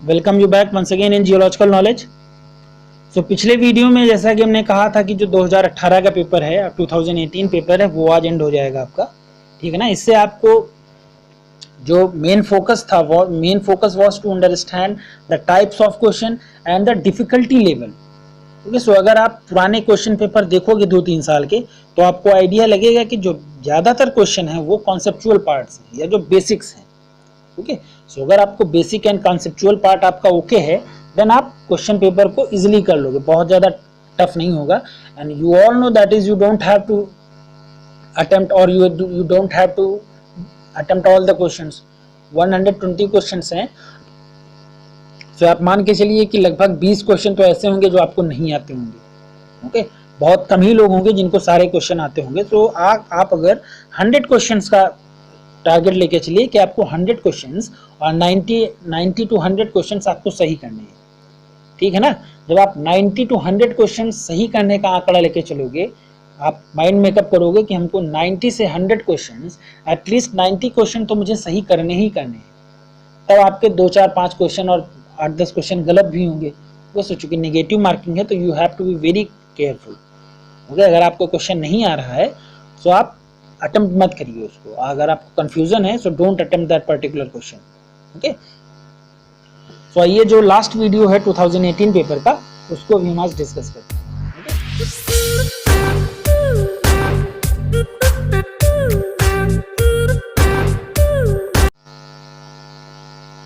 Welcome you back once again in geological knowledge. So पिछले video में जैसा कि हमने कहा था कि जो 2018 का पेपर है, 2018 पेपर है, वो आज एंड हो जाएगा आपका, ठीक है ना। इससे आपको जो मेन फोकस था, वो main focus was to understand the types of question and the difficulty level. Okay, so अगर आप पुराने क्वेश्चन पेपर देखोगे 2-3 साल के, तो आपको आइडिया लगेगा कि जो ज़्यादातर क्वेश्चन है वो कॉन्सेप्चुअल पार्ट्स हैं या जो बेसिक्स हैं। ओके, सो अगर आपको बेसिक एंड कॉन्सेप्चुअल पार्ट आपका ओके है, देन आप क्वेश्चन पेपर को इजीली कर लोगे, बहुत ज़्यादा टफ नहीं होगा। And you all know that is you don't have to attempt और you don't have to attempt all the questions. 120 questions हैं, सो आप मान के चलिए कि लगभग 20 क्वेश्चन तो ऐसे होंगे जो आपको नहीं आते होंगे। ओके, बहुत कम ही लोग होंगे जिनको सारे क्वेश्चन आते होंगे। तो आप अगर 100 क्वेश्चंस का टारगेट लेके चलिए कि आपको 100 क्वेश्चंस और 90 टू 100 क्वेश्चंस आपको सही करने हैं, ठीक है ना। जब आप 90 टू 100 क्वेश्चंस सही करने का आंकड़ा लेके चलोगे, आप माइंड मेकअप करोगे कि हमको 90 से 100 क्वेश्चंस, एटलीस्ट 90 क्वेश्चन तो मुझे सही करने ही करने हैं। तब आपके 2-4-5 क्वेश्चन और 8-10 क्वेश्चन गलत भी होंगे, वो सोचो कि नेगेटिव मार्किंग है, तो you have to be very careful. Okay, अगर आपको क्वेश्चन नहीं आ रहा है तो आप अटेम्प्ट मत करिए उसको। अगर आपको कंफ्यूजन है, so don't attempt that particular question. Okay, so ये जो लास्ट वीडियो है 2018 पेपर का, उसको भी हम आज डिस्कस करते हैं।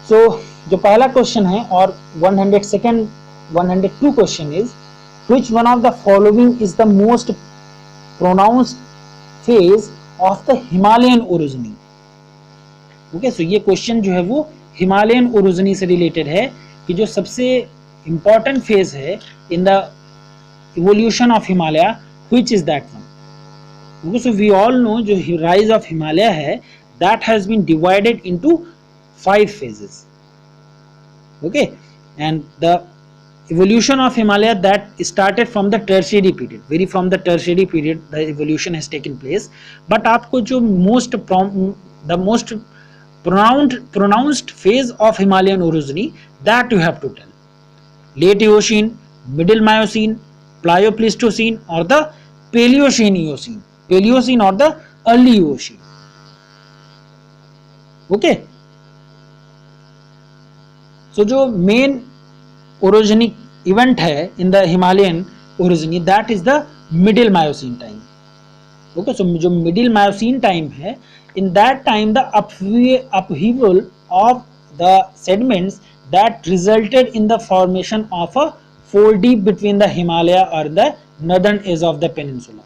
सो जो पहला क्वेश्चन है और 102 question is which one of the following is the most pronounced phase of the Himalayan orogeny. Okay, so ये क्वेश्चन जो है वो हिमालयन ओरिजिनी से रिलेटेड है कि जो सबसे इंपॉर्टेंट फेज है in the evolution of Himalaya, which is that one. Okay, so we all know जो राइज ऑफ हिमालय है, that has been divided into 5 phases. Okay, and the evolution of Himalaya that started from the tertiary period, very from the tertiary period the evolution has taken place. But आपको जो the most pronounced phase of Himalayan orogeny, that you have to tell. Late Eocene, Middle Miocene, Pliocene or the Paleocene or the early Eocene. Okay, so जो main orogenic event है in the Himalayan orogeny, that is the middle Miocene time. Okay, so जो middle Miocene time है, in that time the upheaval of the sediments that resulted in the formation of a fold deep between the Himalaya और the northern edge of the peninsula.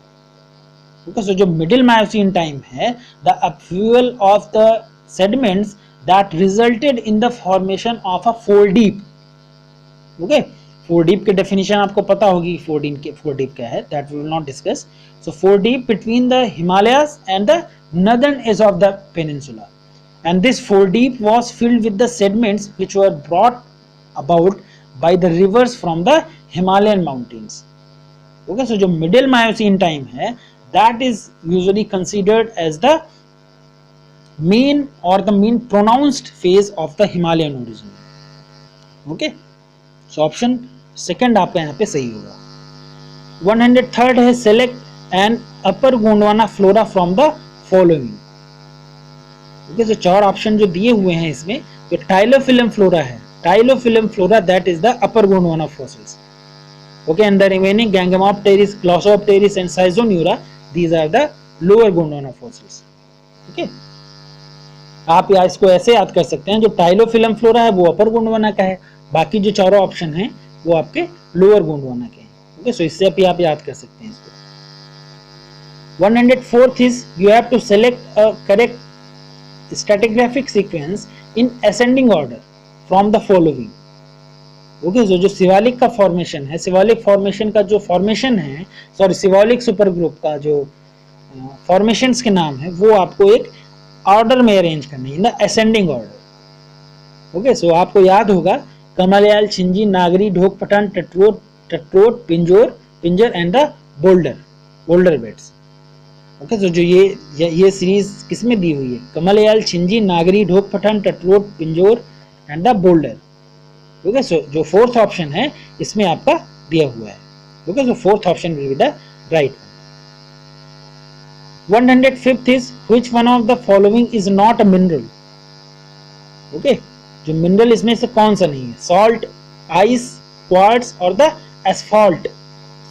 Okay, so जो middle Miocene time है, the upheaval of the sediments that resulted in the formation of a fold deep. Okay, fold deep के definition आपको पता होगी, fold deep क्या है, that we will not discuss. So fold deep between the Himalayas and the northern edge of the peninsula, and this fold deep was filled with the sediments which were brought about by the rivers from the Himalayan mountains. Okay, so जो middle Miocene time है, that is usually considered as the main or the main pronounced phase of the Himalayan origin. Okay, so option second आपका यहाँ पे सही होगा। 103rd है select an upper Gondwana flora from the following. Okay, so 4 option जो दिए हुए हैं इसमें, जो टाइलोफिलम फ्लोरा है, टाइलोफिलम flora that is the upper Gondwana fossils. Okay, and the remaining Gangamopteris, Glossopteris and Scizoneura, these are the lower Gondwana fossils. Okay, आप इसको ऐसे याद कर सकते हैं, जो टाइलोफिलम फ्लोरा है वो अपर गोंडवाना का है, बाकी जो चारों ऑप्शन हैं वो आपके लोअर गोंडवाना के हैं। ओके, सो इससे भी आप याद कर सकते हैं इसको। 104th is you have to select a correct stratigraphic sequence in ascending order from the following. Okay, जो शिवालिक का फॉर्मेशन है, शिवालिक फॉर्मेशन का जो फॉर्मेशन है, सॉरी शिवालिक सुपर ग्रुप का जो फॉर्मेशंस के नाम है, वो आपको एक ऑर्डर में अरेंज करनी है, in the ascending order. Okay, so आपको याद होगा Kamlial, Chinji, Nagri, Dhok Pathan, Tatrot, Pinjor and the boulder beds. Okay, so जो ये सीरीज किसमें दी हुई है, Kamlial, Chinji, Nagri, Dhok Pathan, Tatrot, Pinjor and the boulder. Okay, so जो फोर्थ ऑप्शन है इसमें आपका दिया हुआ है। Okay, so fourth option will be the right one. 105th is which one of the following is not a mineral. Okay, जो मिनरल इसमें से कौन सा नहीं है? सॉल्ट, आइस, क्वार्ट्ज और द एस्फॉल्ट।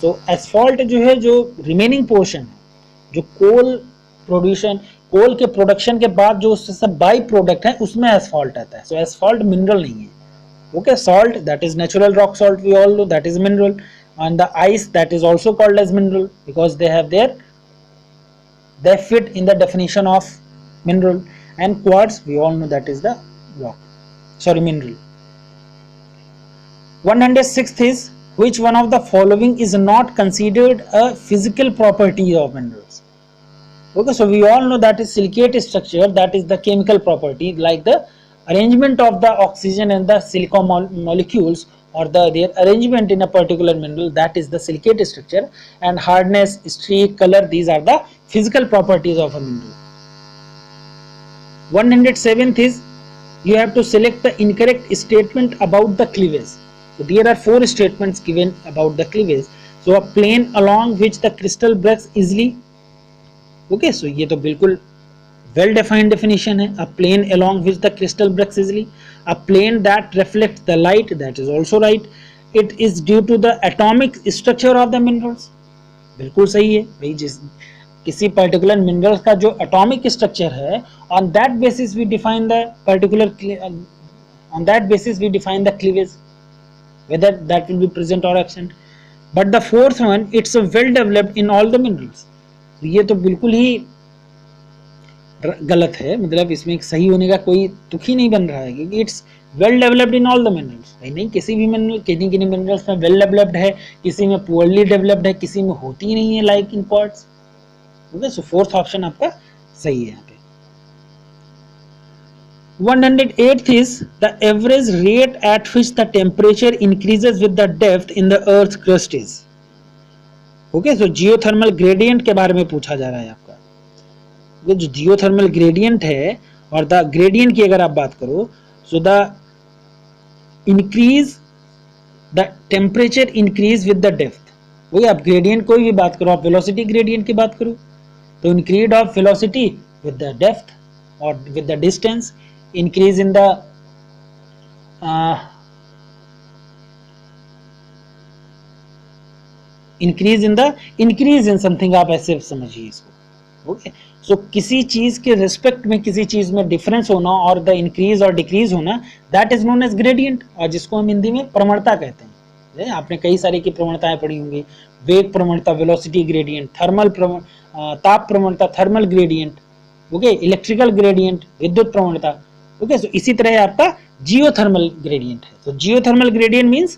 सो एस्फॉल्ट जो है, जो रिमेनिंग पोर्शन है, जो कोल के प्रोडक्शन के बाद जो उससे सब बाई प्रोडक्ट है, उसमें एस्फॉल्ट आता है। सो एस्फॉल्ट मिनरल नहीं है। Okay, salt, that is natural rock salt, we all know that is mineral, and the ice, that is also called as mineral because they fit in the definition of mineral, and quartz, we all know that is the mineral. 106th is which one of the following is not considered a physical property of minerals. Okay, so we all know that is silicate structure, that is the chemical property, like the arrangement of the oxygen and the silicon molecules, or their arrangement in a particular mineral, that is the silicate structure, and hardness, streak, color, these are the physical properties of a mineral. 107th is you have to select the incorrect statement about the cleavage. So there are 4 statements given about the cleavage. So a plane along which the crystal breaks easily. Okay, so ये तो बिल्कुल well defined definition है. A plane along which the crystal breaks easily. A plane that reflects the light, that is also right. It is due to the atomic structure of the minerals. बिल्कुल सही है भाई, जिस किसी particular minerals का जो atomic structure है, on that basis we define the particular on that basis we define the cleavage, whether that will be present or absent. But the fourth one, it's a well developed in all the minerals. ये तो बिल्कुल ही गलत है, मतलब इसमें सही होने का कोई तुक ही नहीं बन रहा है, क्योंकि it's well developed in all the minerals. नहीं, किसी भी मिनरल, किन्हीं मिनरल्स में वेल डेवलप्ड है, किसी में पुअरली डेवलप्ड है, किसी में होती ही नहीं है, like in quartz. Okay, so fourth option आपका सही है यहाँ पे। 108th is the average rate at which the temperature increases with the depth in the earth's crust is. Okay, so geothermal gradient के बारे में पूछा जा रहा है आपका। जो जियोथर्मल ग्रेडियंट है, और द ग्रेडियंट की अगर आप बात करो, so the increase the temperature increase with the depth. वही आप ग्रेडियंट कोई भी बात करो, आप वेलोसिटी ग्रेडियंट की बात करो, तो increase of velocity with the depth और with the distance, increase in the increase in something, आप ऐसे समझिए इसको। ओके, सो किसी चीज के रिस्पेक्ट में किसी चीज में डिफरेंस होना और द इंक्रीज और डिक्रीज होना, that is known as gradient, और जिसको हम हिंदी में प्रवणता कहते हैं। आपने कई सारी की प्रवणताएं पढ़ी होंगी, वेग प्रवणता वेलोसिटी ग्रेडियंट, थर्मल ताप प्रवणता thermal gradient, okay, electrical gradient विद्युत प्रवणता। ओके, सो इसी तरह आपका जियोथर्मल ग्रेडियंट है। तो geothermal gradient means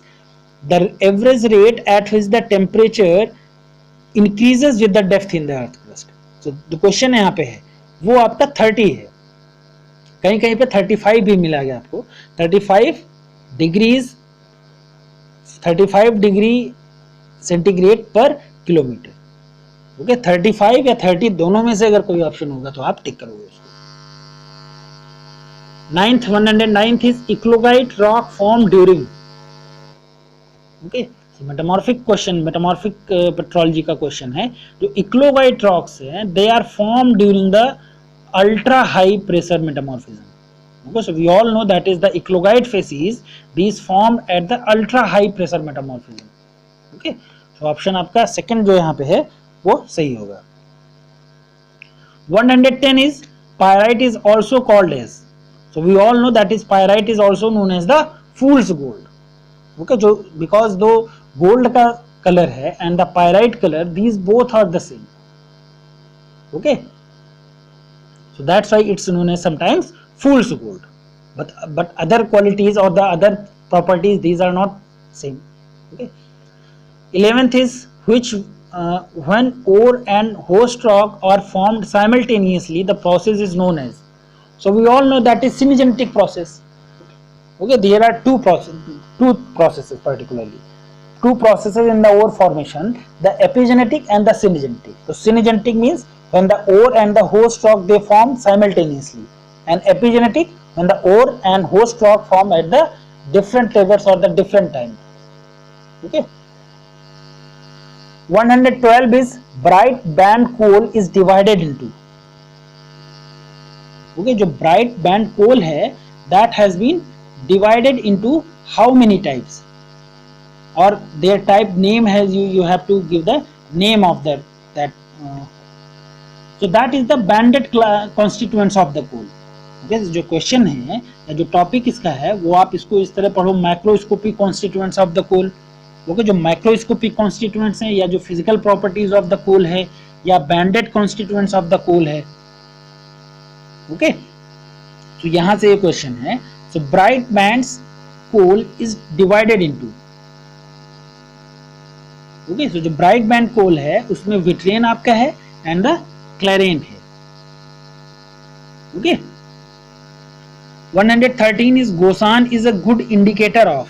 the average rate at which the temperature increases with the depth in the earth crust. तो जो क्वेश्चन यहाँ पे है वो आपका 30 है, कहीं कहीं पे 35 भी मिला गया आपको। 35 डिग्री सेंटीग्रेड पर किलोमीटर। ओके, 35 या 30 दोनों में से अगर कोई ऑप्शन होगा तो आप टिक करोगे उसको। 109th is eclogite rock form during. Okay, metamorphic question, metamorphic petrology का क्वेश्चन है। जो इक्लोगाइट रॉक्स हैं, they are form during the ultra high pressure metamorphism. Okay, so we all know that is the eclogite facies, these formed at the ultra high pressure metamorphism. Okay, so option आपका second जो यहाँ पे है वो सही होगा। 110 is pyrite is also called as, so we all know that is pyrite is also known as the fool's gold. Okay, जो because दो gold का कलर है and the pyrite color, these both are the same. Okay, so that's why it's known as sometimes fool's gold, but other qualities or the other properties, these are not same. Okay, 11th is which when ore and host rock are formed simultaneously, the process is known as, so we all know that is synergetic process. Okay, there are two processes particularly, two processes in the ore formation, the epigenetic and the synergetic. So synergetic means when the ore and the host rock they form simultaneously, and epigenetic when the ore and host rock form at the different flavors or the different time. Okay. 112 is bright band coal is divided into. Okay, जो bright band coal है that has been divided into how many types, or their type name has you have to give the name of that so that is the banded constituents of the coal. Okay, जो question है या जो topic इसका है वो आप इसको इस तरह पढ़ो, microscopic constituents of the coal. Okay, जो माइक्रोस्कोपिक कॉन्स्टिट्यूएंट्स हैं या जो physical properties of the coal है या banded constituents of the coal है. ओके, तो यहां से ये क्वेश्चन है. So bright bands coal is divided into. Okay, so जो ब्राइट बैंड कोल है उसमें विट्रियन आपका है एंड द क्लैरेन है. Okay, 113 is Gosan is a good indicator of.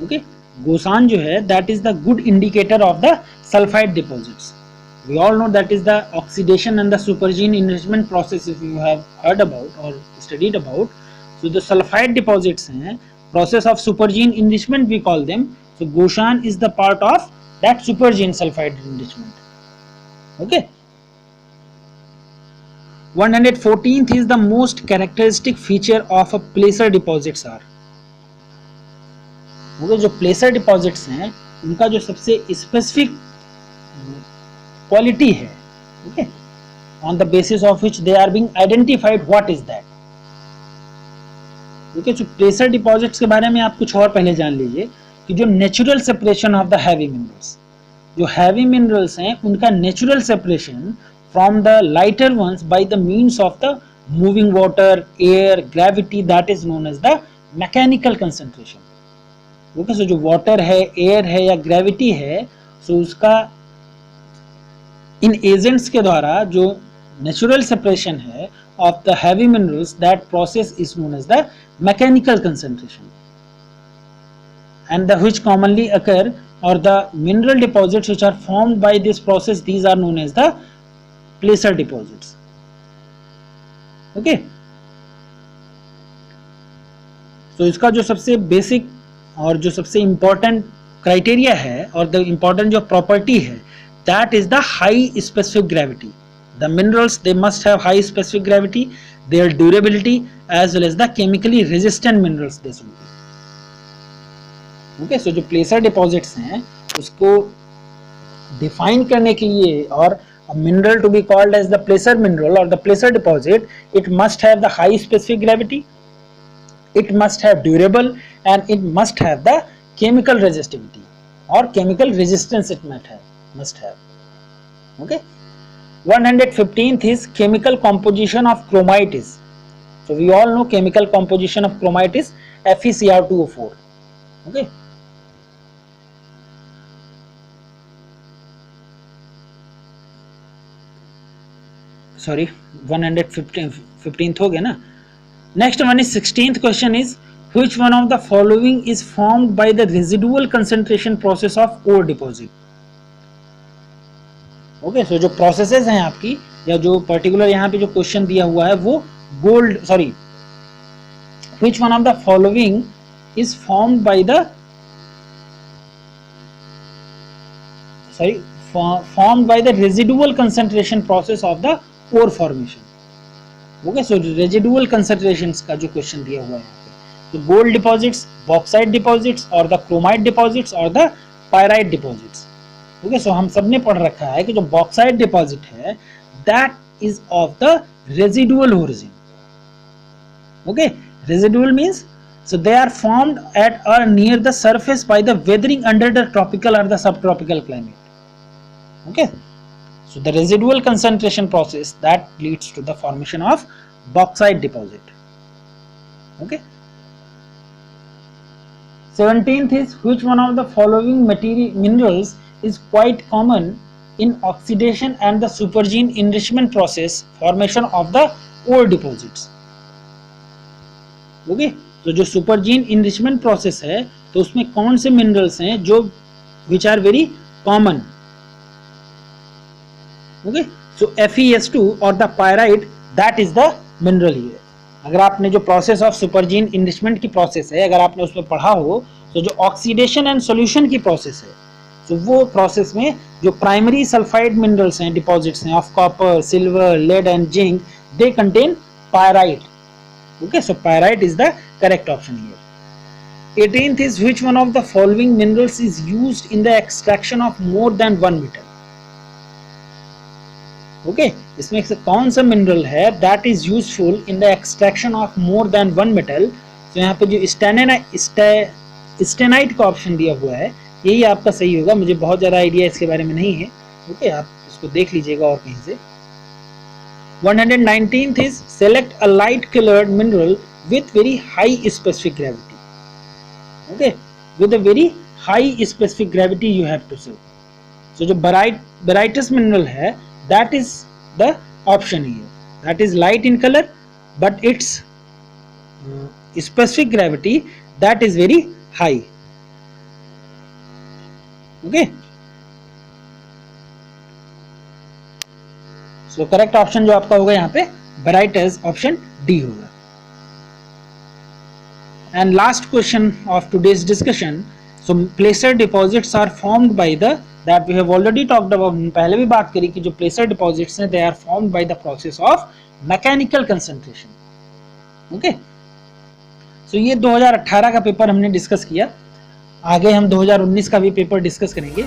Okay, Gosan जो है that is the good indicator of the sulfide deposits. We all know that is the oxidation and the supergene enrichment process if you have heard about or studied about. So the sulfide deposits हैं, process of supergene enrichment we call them. So Gosan is the part of that supergene sulfide enrichment. Okay. 114th is the most characteristic feature of a placer deposits are. okay, जो placer deposits हैं उनका जो सबसे specific quality है, okay, on the basis of which they are being identified, what is that? okay, so placer deposits के बारे में आप कुछ और पहले जान लीजिए कि जो natural separation of the heavy minerals, जो heavy minerals हैं उनका natural separation from the lighter ones by the means of the moving water, air, gravity, that is known as the mechanical concentration. okay, so जो water है, air है या gravity है, so उसका इन agents के द्वारा जो natural separation है of the heavy minerals, that process is known as the mechanical concentration, and the which commonly occur, or the mineral deposits which are formed by this process, these are known as the placer deposits. okay, so इसका जो सबसे basic और जो सबसे important criteria है और the important जो property है, that is the high specific gravity. The minerals they must have high specific gravity, their durability as well as the chemically resistant minerals they should be. Okay, so जो placer deposits हैं उसको define करने के लिए, और a mineral to be called as the placer mineral or the placer deposit, it must have the high specific gravity, it must have durable, and it must have the chemical resistivity or chemical resistance. It must have. okay, 115th is chemical composition of chromite is. So we all know chemical composition of chromite is FeCr2O4. okay, sorry, 115th हो गया ना. Next one is 16th question is which one of the following is formed by the residual concentration process of ore deposit. Okay, so जो processes हैं आपकी या जो particular यहाँ पे जो क्वेश्चन दिया हुआ है वो gold, sorry, which one of the following is formed by the formed by the residual concentration process of the ore formation. Okay, so residual concentrations का जो क्वेश्चन दिया हुआ है यहाँ पे, तो गोल्ड डिपॉजिट्स, बॉक्साइट डिपॉजिट्स और द क्रोमाइट डिपॉजिट्स और द पायराइट डिपॉजिट्स. ओके, सो हम सबने पढ़ रखा है कि जो बॉक्साइट डिपॉजिट है that is of the residual origin. Okay, residual means so they are formed at or near the surface by the weathering under the tropical or the subtropical climate. Okay, so the residual concentration process that leads to the formation of bauxite deposit. Okay, 17th is which one of the following minerals is quite common in oxidation and the supergene enrichment process formation of the ore deposits. Okay, तो जो सुपरजीन enrichment process है तो उसमें कौन से minerals हैं जो which are very common. Okay, so FeS2 और the pyrite that is the mineral here. अगर आपने जो प्रोसेस ऑफ सुपरजीन इनरिचमेंट की प्रोसेस है, अगर आपने उसमें पढ़ा हो, तो जो ऑक्सीडेशन एंड सॉल्यूशन की प्रोसेस है, तो वो प्रोसेस में जो प्राइमरी सल्फाइड मिनरल्स हैं, डिपॉजिट्स हैं of copper, silver, lead and zinc, they contain pyrite. Okay, so pyrite is the correct option here. 18th is which one of the following minerals is used in the extraction of more than one metal? Okay, इसमें से कौन सा mineral है that is useful in the extraction of more than one metal? तो यहाँ पे जो स्टेनाइट का ऑप्शन दिया हुआ है, यही आपका सही होगा. मुझे बहुत ज़्यादा आइडिया इसके बारे में नहीं है. ओके, आप इसको देख लीजिएगा और कहीं से. 119th is select a light colored mineral with very high specific gravity. Okay, with a very high specific gravity you have to select. So जो brightest mineral है, that is the option here. That is light in color, but its specific gravity that is very high. Okay. So correct option जो आपका होगा यहाँ पे brightest option D होगा. And last question of today's discussion. So placer deposits are formed by the that we have already talked about. पहले भी बात करी कि जो प्लेसर डिपॉजिट्स हैं, they are formed by the process of mechanical concentration. Okay, so ये 2018 का paper हमने डिस्कस किया. आगे हम 2019 का भी पेपर डिस्कस करेंगे.